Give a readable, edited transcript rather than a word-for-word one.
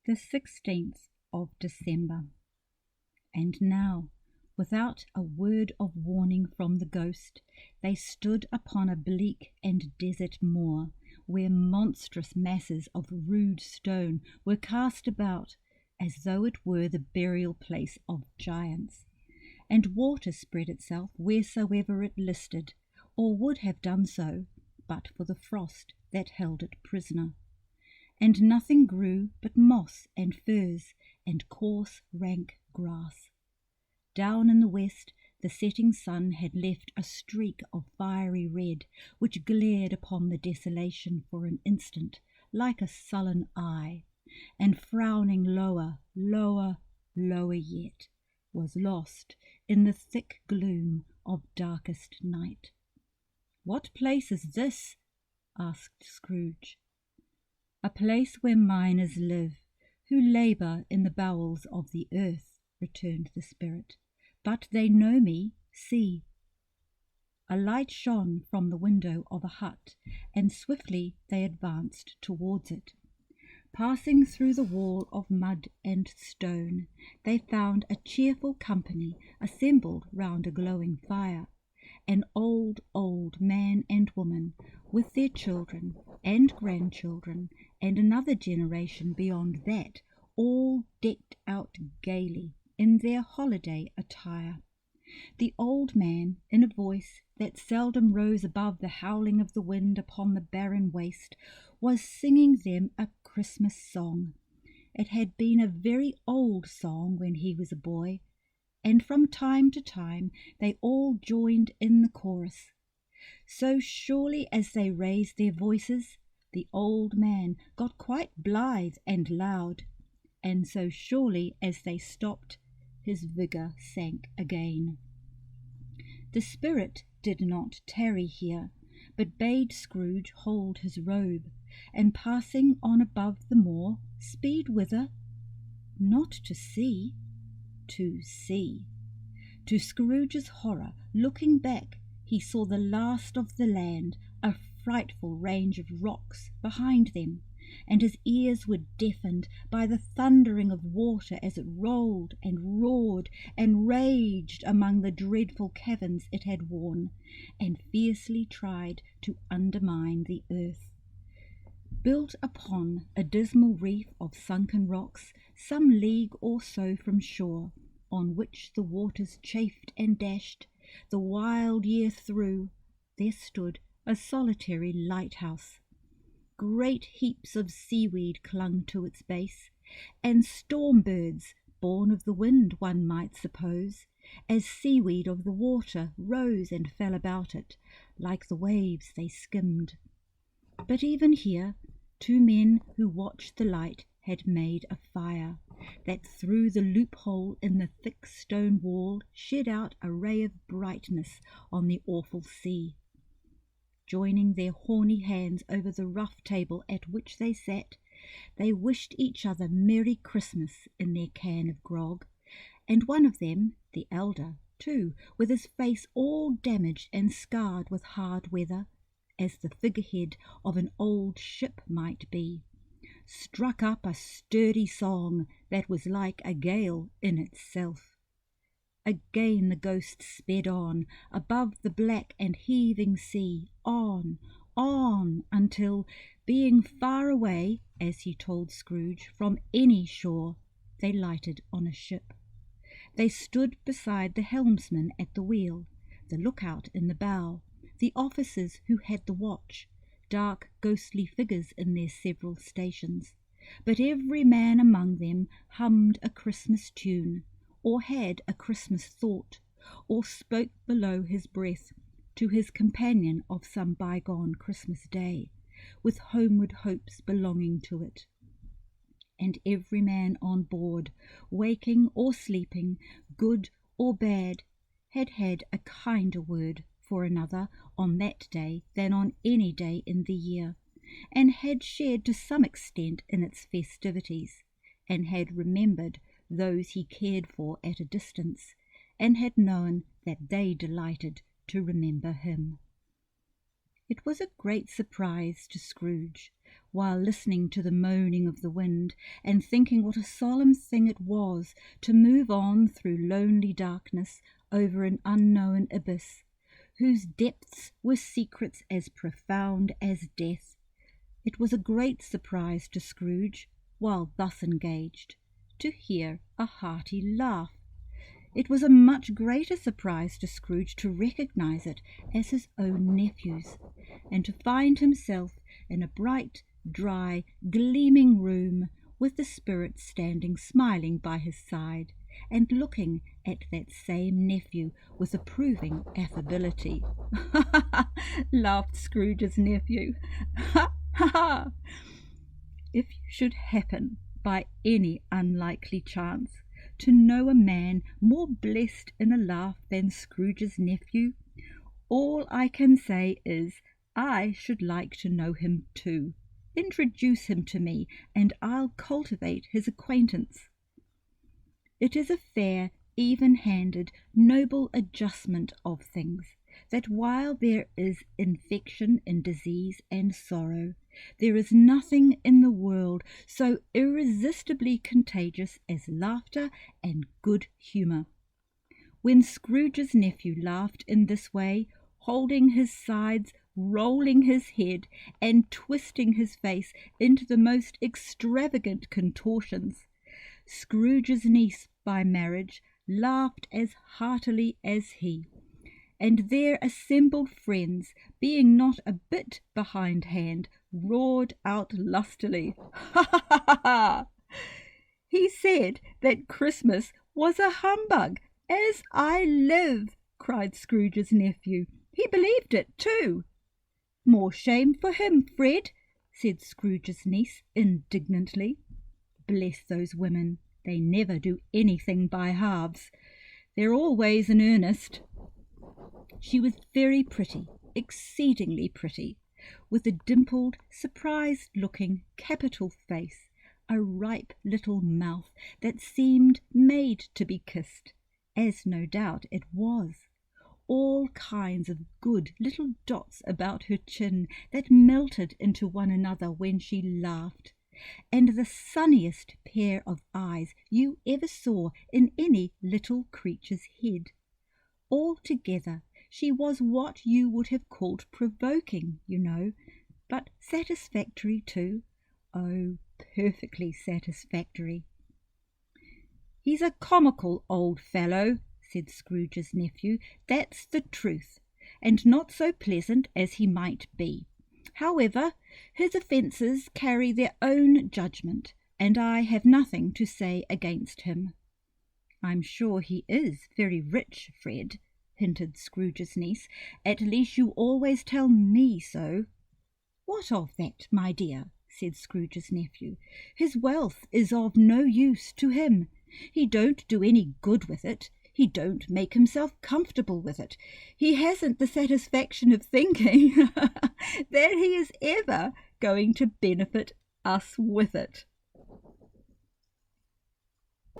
The 16th of December. And now, without a word of warning from the ghost, they stood upon a bleak and desert moor, where monstrous masses of rude stone were cast about, as though it were the burial place of giants, and water spread itself wheresoever it listed, or would have done so, but for the frost that held it prisoner. And nothing grew but moss and furze and coarse rank grass. Down in the west the setting sun had left a streak of fiery red, which glared upon the desolation for an instant like a sullen eye, and frowning lower, lower, lower yet, was lost in the thick gloom of darkest night. "What place is this?" asked Scrooge. "A place where miners live, who labour in the bowels of the earth," returned the spirit. "But they know me. See." A light shone from the window of a hut, and swiftly they advanced towards it. Passing through the wall of mud and stone, they found a cheerful company assembled round a glowing fire. An old man and woman, with their children and grandchildren, and another generation beyond that, all decked out gaily in their holiday attire. The old man, in a voice that seldom rose above the howling of the wind upon the barren waste, was singing them a Christmas song. It had been a very old song when he was a boy, and from time to time they all joined in the chorus. So surely as they raised their voices, the old man got quite blithe and loud, and so surely as they stopped, his vigour sank again. The spirit did not tarry here, but bade Scrooge hold his robe, and passing on above the moor, speed whither? Not to see, to see. To Scrooge's horror, looking back, he saw the last of the land, a frightful range of rocks behind them, and his ears were deafened by the thundering of water as it rolled and roared and raged among the dreadful caverns it had worn, and fiercely tried to undermine the earth. Built upon a dismal reef of sunken rocks, some league or so from shore, on which the waters chafed and dashed the wild year through, there stood a solitary lighthouse. Great heaps of seaweed clung to its base, and storm birds, born of the wind one might suppose, as seaweed of the water rose and fell about it, like the waves they skimmed. But even here 2 men who watched the light had made a fire, that through the loophole in the thick stone wall shed out a ray of brightness on the awful sea. Joining their horny hands over the rough table at which they sat, they wished each other Merry Christmas in their can of grog, and one of them, the elder, too, with his face all damaged and scarred with hard weather, as the figurehead of an old ship might be, struck up a sturdy song that was like a gale in itself. Again the ghost sped on, above the black and heaving sea, on, until, being far away, as he told Scrooge, from any shore, they lighted on a ship. They stood beside the helmsman at the wheel, the lookout in the bow, the officers who had the watch, dark ghostly figures in their several stations, but every man among them hummed a Christmas tune, or had a Christmas thought, or spoke below his breath to his companion of some bygone Christmas day, with homeward hopes belonging to it. And every man on board, waking or sleeping, good or bad, had had a kinder word for another on that day than on any day in the year, and had shared to some extent in its festivities, and had remembered those he cared for at a distance, and had known that they delighted to remember him. It was a great surprise to Scrooge while listening to the moaning of the wind and thinking what a solemn thing it was to move on through lonely darkness over an unknown abyss, whose depths were secrets as profound as death. It was a great surprise to Scrooge, while thus engaged, to hear a hearty laugh. It was a much greater surprise to Scrooge to recognize it as his own nephew's, and to find himself in a bright, dry, gleaming room, with the Spirit standing smiling by his side, and looking at that same nephew with approving affability. "Ha ha ha!" laughed Scrooge's nephew. "Ha ha ha! If you should happen, by any unlikely chance, to know a man more blessed in a laugh than Scrooge's nephew, all I can say is, I should like to know him too. Introduce him to me, and I'll cultivate his acquaintance." It is a fair, even-handed, noble adjustment of things, that while there is infection in disease and sorrow, there is nothing in the world so irresistibly contagious as laughter and good humour. When Scrooge's nephew laughed in this way, holding his sides, rolling his head, and twisting his face into the most extravagant contortions, Scrooge's niece by marriage laughed as heartily as he, and their assembled friends, being not a bit behindhand, roared out lustily, "Ha ha ha ha! He said that Christmas was a humbug, as I live!" cried Scrooge's nephew. "He believed it too." "More shame for him, Fred," said Scrooge's niece indignantly. "Bless those women, they never do anything by halves. They're always in earnest." She was very pretty, exceedingly pretty, with a dimpled, surprised-looking, capital face, a ripe little mouth that seemed made to be kissed, as no doubt it was, all kinds of good little dots about her chin that melted into one another when she laughed, and the sunniest pair of eyes you ever saw in any little creature's head. Altogether she was what you would have called provoking, you know, but satisfactory too. Oh, perfectly satisfactory. "He's a comical old fellow," said Scrooge's nephew, "that's the truth, and not so pleasant as he might be. However, his offences carry their own judgment, and I have nothing to say against him." "I'm sure he is very rich, Fred," hinted Scrooge's niece. "At least you always tell me so." "What of that, my dear?" said Scrooge's nephew. "His wealth is of no use to him. He don't do any good with it. He don't make himself comfortable with it. He hasn't the satisfaction of thinking that he is ever going to benefit us with it."